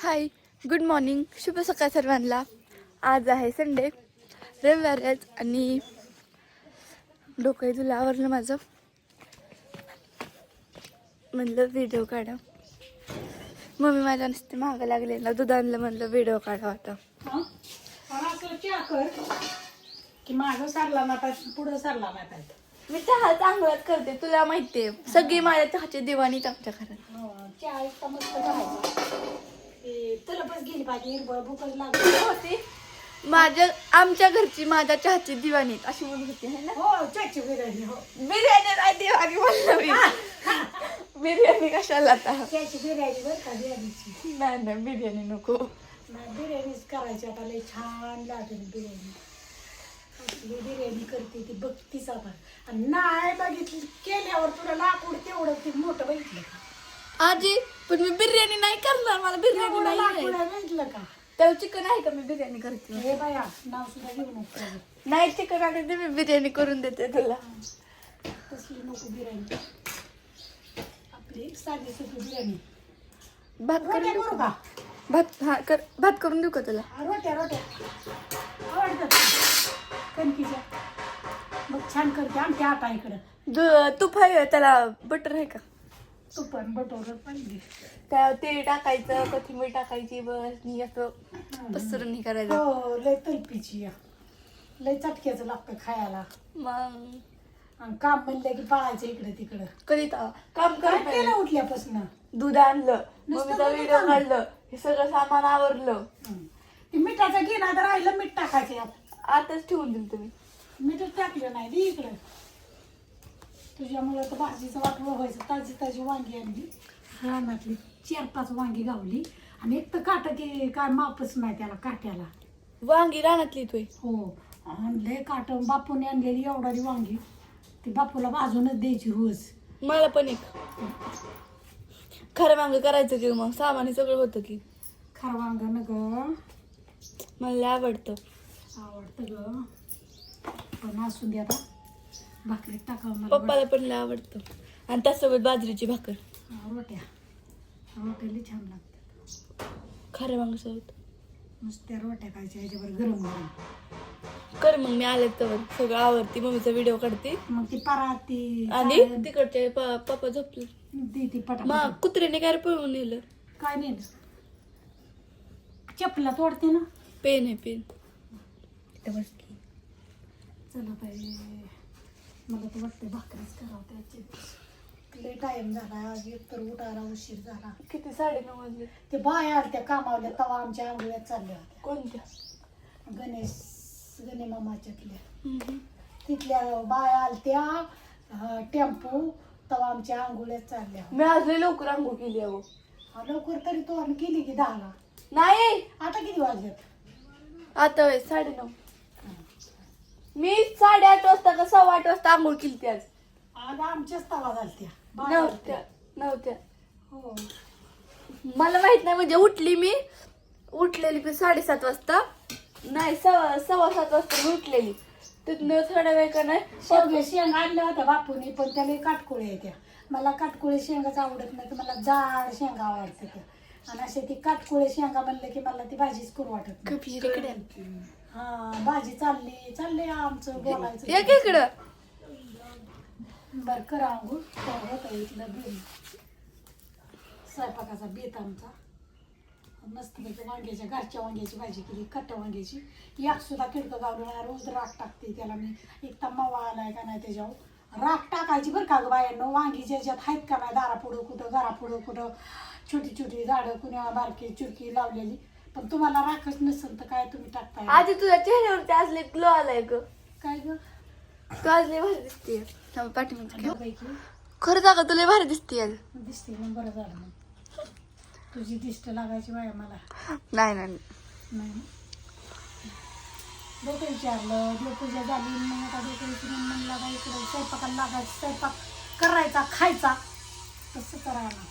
हाय, good morning, शुभ सकाळ सर्वांना. आज आहे संडे, रविवार आहे आणि डोकं तुला आवरलं माझं. म्हणलं व्हिडिओ काढा. मम्मी माझ्या नुसते मागं लागलेला दूध आणलं, म्हणलं व्हिडिओ काढा आता. की मागं सारला ना पाहिजे पुढं सारला नाही पाहिजे. मी चहा चांगलाच करते, तुला माहितीये. सगळी माझ्या चहाची दिवाणीच आमच्या घरात. चहा इतका मस्त करायचा तुला बस गेली पाहिजे हिरबळ भूकच लागली होती माझ्या आमच्या घरची माझ्या चहाची दिवाणी अशी म्हणत होती है ना. हो चहाची बिर्याणी हो बिर्याणी नाही दिवाणी म्हणलं मी. बिर्याणी कशाला आता. चहाची बिर्याणी बरं का बिर्याणीची नाही बिर्याणी नको. नाही बिर्याणीच करायची आता लई छान लागेल बिर्याणी. असली बिर्याणी करते ती बघतीच आता. आणि नाही बघितली केल्यावर तुला लाकूड तेवढं ते मोठं बघितलं का आजी पण मी बिर्याणी नाही करणार, मला बिर्याणी नाही लाकूड बघितलं का त्याला चिकन आहे का मी बिर्याणी करते. हे बाया नाव सुद्धा घेऊ नको नाही चिकन आणि ते मी बिर्याणी करून देते तुला. तसली नको बिर्याणी आपली साधी सोपी बिर्याणी. भात करून रोट्या देऊ करू का? का भात करून देऊ का तुला. रोट्या आवडतात कणकीच्या मग छान करते आमच्या आटा इकडं. तूप आहे त्याला बटर आहे का. तुपण बटोर पाहिजे त्या तेल टाकायचं, कोथिंबीर टाकायची, बस मी असं पसरून हे करायचं. हो लय तलपीची लय चटक्याचं लागतं खायला. मग आणि काम म्हणलं की पळायचं इकडे तिकडं. कधी काम काय कर. केलं उठल्यापासून दूध आणलं, नुसतं मम्मीचा दूध व्हिडिओ आणलं. काढलं, हे सगळं सामान आवरलं. ते मिठाचं घेणं तर राहिलं मीठ टाकायचं यात. आताच ठेवून दिलं तुम्ही. मीठच टाकलं नाही दे इकडं. तुझ्यामुळं तर भाजीचं वाटलं व्हायचं. ताजी वांगी आणली रानातली 4-5 वांगी गावली आणि एक तर काट की काय मापच नाही त्याला काट्याला. वांगी रानातली तू. हो आणले काट बापूने आणलेली एवढाली वांगी ती बापूला भाजूनच द्यायची रोज. मला पण एक खरं वांग करायचं की मग सामान हे सगळं होतं की. खरं वांग न ग मला लय आवडतं. आवडतं ग पण असू दे आता भाकरीत टाकावं मला. पप्पाला पण लय आवडतं आणि त्यासोबत बाजरीची भाकर. रोट्या लई छान लागतात खरं वांग सोबत. नुसत्या रोट्या खायच्या ह्याच्यावर गरम गरम. कर मग मी आले तर सगळं आवडते, मम्मीचा व्हिडिओ काढते मग ती पराती आणि तिकडचे पप्पा झोपले. ती पटा मग कुत्र्याने काय पळवून नेलं. काय नाही चपला तोडते ना. पेन आहे पेन. बस की. चला पाहिजे मला तर वाटतं भाकरीच करावं त्याचे. लय टाइम झाला आज एक तर उठायला उशीर झाला. किती 9:30 वाजले. ते बाया आल्या त्या कामावल्या तवा आमच्या आंघोळ्यात चालल्या होत्या. कोणत्या. गणे मामाच्यातल्या तिथल्या बाया आलत्या टेम्पो तवा आमच्या आंघोळ्यात चालल्या. मी आज लय लवकर आंघोळ केली अगो. लवकर तरी तो आम्ही केली की 10ला. नाही आता किती वाजलेत. आता 9:30. मी 8:30 वाजता का 8:15 वाजता आंघोळ केली ती आज. आज आमच्याच तवा झालत्या बाया आलत्या. नव्हत्या. हो मला माहित नाही म्हणजे उठलेली मी 7:30 वाजता. नाही 7:15 वाजता मी उठलेली. तिथनं थोड्या वेळ का नाही शेवग्या शेंगा आणल्या होत्या बापूने पण त्याला काटकोळे येत्या. मला काटकोळे शेंगाच आवडत नाही तर मला जाड शेंगा आवडते त्या. आणि असे ती काटकोळे शेंगा म्हणलं की मला ती भाजीच करू वाटत नाही. इकडे हा भाजी चालले आमचं बोलायचं. एक इकडं बर करा अंघोळ होता इथलं बेल स्वयंपाकाचा बेत आमचा. मस्तपैकी वांग्याच्या घरच्या वांग्याची भाजी केली कट्टा वांग्याची. एक सुद्धा किडकं गावलं नाही. रोज राख टाकते त्याला मी. एक तर मावा आलाय का नाही त्याच्यावर राख टाकायची बरं का ग बायांनो. वांगी ज्याच्यात आहेत का नाही दारापुढं कुठं घरापुढं कुठं छोटी छोटी झाडं कुण्या बारकी चुरकी लावलेली. पण तुम्हाला राखच नसेल तर काय तुम्ही टाकताय. आधी तुझ्या चेहऱ्यावरती आज लय ग्लो आलाय ग. काय ग तू आज लय भारी दिसते. पाठीमागचं पैकी खरं जागा तुला भारी दिसते आज. दिसते मग बरं झालं मग. तुझी दिष्ट लागायची बाया मला. नाही डोकं विचारलं देवपूजा झाली मग आता डोकं विचारून मन लागायचं स्वयंपाकाला लागायचं. स्वयंपाक करायचा खायचा तसं करायला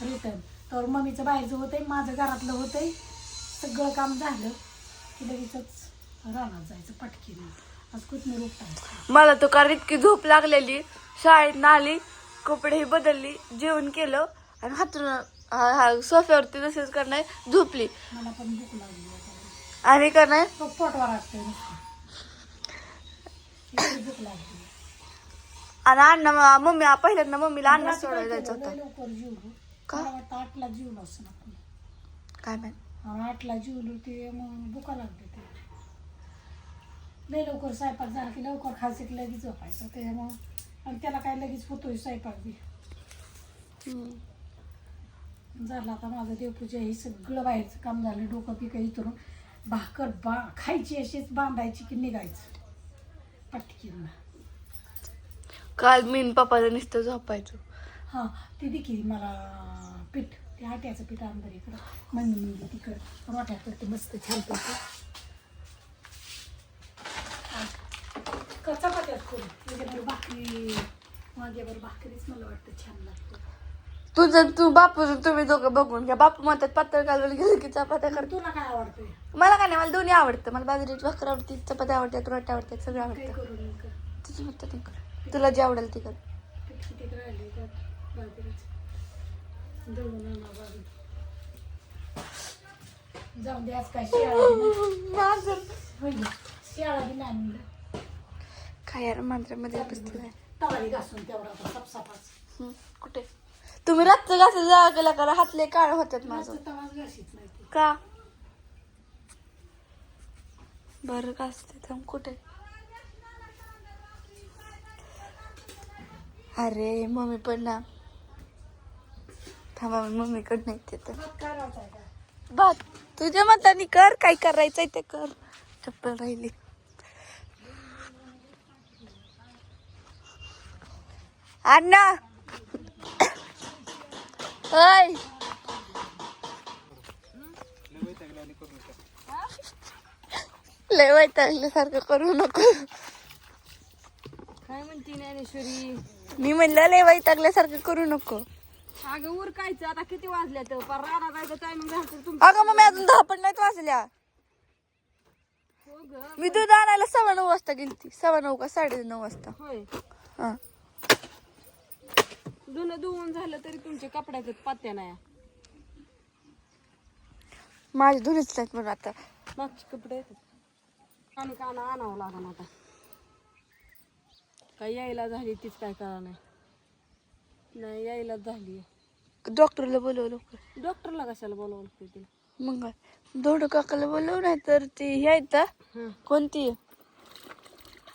रिटर्न. तर मम्मीचं बाहेरचं होतंय माझं घरातलं होतंय. सगळं काम झालं की लगेचच रानात जायचं पटकीनं. आज कुठनं रोपटायचं. मला तो कारण इतकी झोप लागलेली. शाळेत आली, कपडे बदलली, जेवण केलं आणि हातून हा हा सोफ्यावरती तसेच करणार झोपली मला पण भूक लागली आता. आणि करणार तो पोटवर असते भूक लागली. आणि अण्णा मम्मी पहिल्यांदा मम्मीला अण्णा रात्री काय सोडायला जायचं केलं? होतं लय लवकर जेवलो. का? मला वाटतं 8ला जेवलो असं आपण. काय माहित. आणि 8ला जेवलो ते मग भुका लागली ते. लय लवकर स्वयंपाक झाला की लवकर खायचं की लगेच झोपायचं त्यामुळं. आणि त्याला काय लगेच होतोय स्वयंपाक बी. झालं आता माझं देवपूजा हे सगळं बाहेरचं काम झालं. डोकं पिकं इथून भाकर खायची अशीच बांधायची की निघायचं पटकीनं. काल मी आणि पप्पाचं नुसतं झोपायचो. हां ती देखील मला पीठ ते आट्याचं पीठ आण बरं इकडं. मम्मी म्हणजे तिकडं रोट्या करते मस्त छान करते. चपात्यात करून त्याच्याबरोबर भाकरी वांग्यावर भाकरीच मला वाटतं छान लागतं. तू बापूचं तुम्ही दोघं बघून घ्या. बापू म्हणतात पातळ घालून गेलं की चपात्या करतो. तुला काय आवडतंय? मला काय नाही, मला दोन्ही आवडतं. मला बाजरीची भाकर आवडते, चपात्या आवडतात, रोट्या आवडतात, सगळं काही आवडतं. करू नका. तुझी म्हणतात ते कर, तुला जे आवडेल ते कर. पीठ किती राहिले त्यात भाकरीचं दळून आणा बाजून. जाऊन द्या आज काय शिळा शिळा बी नाही आणलं. काय यार मांजरामध्ये बसलाय. तवारी घासून तेवढा सपसापाच. कुठे तुम्ही रातचं घासायला जागा केला करा, हातले काळ होतात माझं. तवाच घाशीत नाही ते. का बरं घासते थांब. कुठे अरे मम्मी पण ना थांबा मम्मीकडे नाही ते तर भात काय राहताय का? भात तुझ्या मतानी कर, काय करायचंय ते कर. चप्पल राहिली. अण्णा ओय लय वैतागल्यासारखं करू नको. काय म्हणते ज्ञानेश्वरी? मी म्हणलं लय वैतागल्यासारखं करू नको. अगं उरकायचं आता किती वाजल्या तर पर राणा जायचं टायमिंग झालं तुम. अगं मग मी अजून 10 पण नाहीत वाजल्या. हो ग. मी दूध आणायला 9:15 वाजता गेलती. 9:15 का 9:30 वाजता. होय. हा धुणं धुवून झालं तरी तुमच्या कपड्याचं पत्त्या नाही. माझे धुणेच नाहीत म्हणून आता. मागचे कपडे येतात आणि काना आणावं लागण आता. काय यायला झाली तीच काय करा नाही यायलाच झाली. डॉक्टरला बोलव लवकर. डॉक्टरला कशाला बोलावं लागतं तिला? मग दोड काकाला बोलव, नाही तर ती हे आहेत हं. कोणती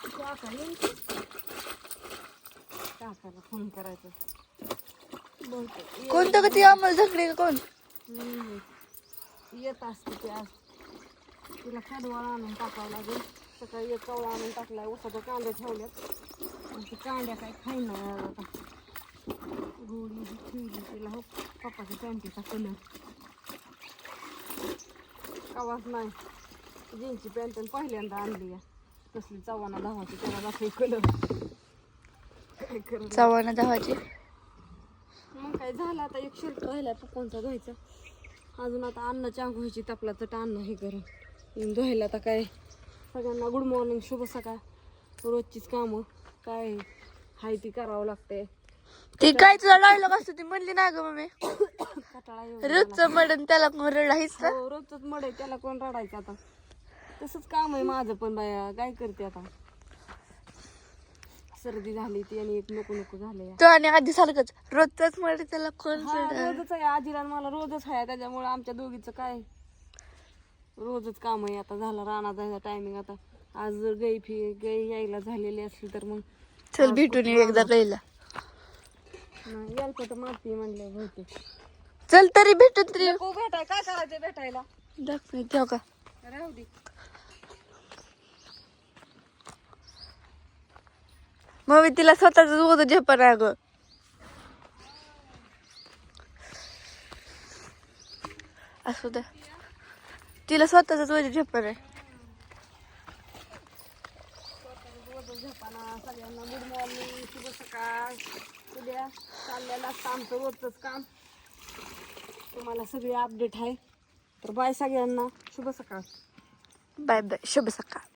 काका येईल की? काकाला फोन करायचं बहुतेक कोणतं का ती अमोल झगडे का कोण. येत असते ते आज. तिला खडवाळ आणून टाकावं लागेल. सकाळी एक कवळा आणून टाकलाय. उसाच्या कांद्या ठेवल्यात आणि ते कांद्या काय खाईना आता. गोळी ठेवली तिला. हो पप्पाच्या पॅन्टीचा कलर कवाच नाही. जीन्सची पॅन्ट पहिल्यांदा आणली आहे. कसली 14-10 त्याला दाखवी कलर. काय करत चव्हाणा धावाची. मग काय झालं आता. एक शर्ट राहिला पप्पांचा धुवायचा. अजून आता अन्नाची आंघोळीची तपला तर अन्न हे करून धुवायला. आता काय सगळ्यांना गुड मॉर्निंग, शुभ सकाळ. रोजचीच कामं काय हाय ती करावं लागते. ती काय तुला डायलॉग असतो ती म्हणली ना ग मम्मी. कटाळा येऊन रोजचं मडन त्याला रडायच ना. हो, रोजच मडे त्याला कोण रडायचं आता. तसंच काम आहे माझं पण बाया. काय करते आता. सर्दी झाली ती आणि एक नको नको झाले. तो आणि आधी सारखंच रोजच मड त्याला कोण रडणार? रोजच आहे. आजीला मला रोजच आहे. त्याच्यामुळे आमच्या दोघीचं काय रोजच काम आहे. आता झालं राणा जायचा टायमिंग. आता आज जर गाई यायला झालेली असली तर मग चल भेटून येऊ एकदा गाईला. नाही यायचं तर माती म्हणले बहुतेक. चल तरी भेटून तरी नको भेटाय. काय करायचं भेटायला? दाखव ठेव का. राहू दे. मग मी तिला स्वतःच होतं झेपण आहे ग. असू द्या, तिला स्वतःच वजन झेपण आहे. सगळ्यांना गुड मॉर्निंग, शुभ सकाळ. उद्या चाललेलं असतं आमचं रोजचंच काम. तुम्हाला सगळे अपडेट आहे. तर बाय सगळ्यांना. शुभ सकाळ. बाय बाय, शुभ सकाळ.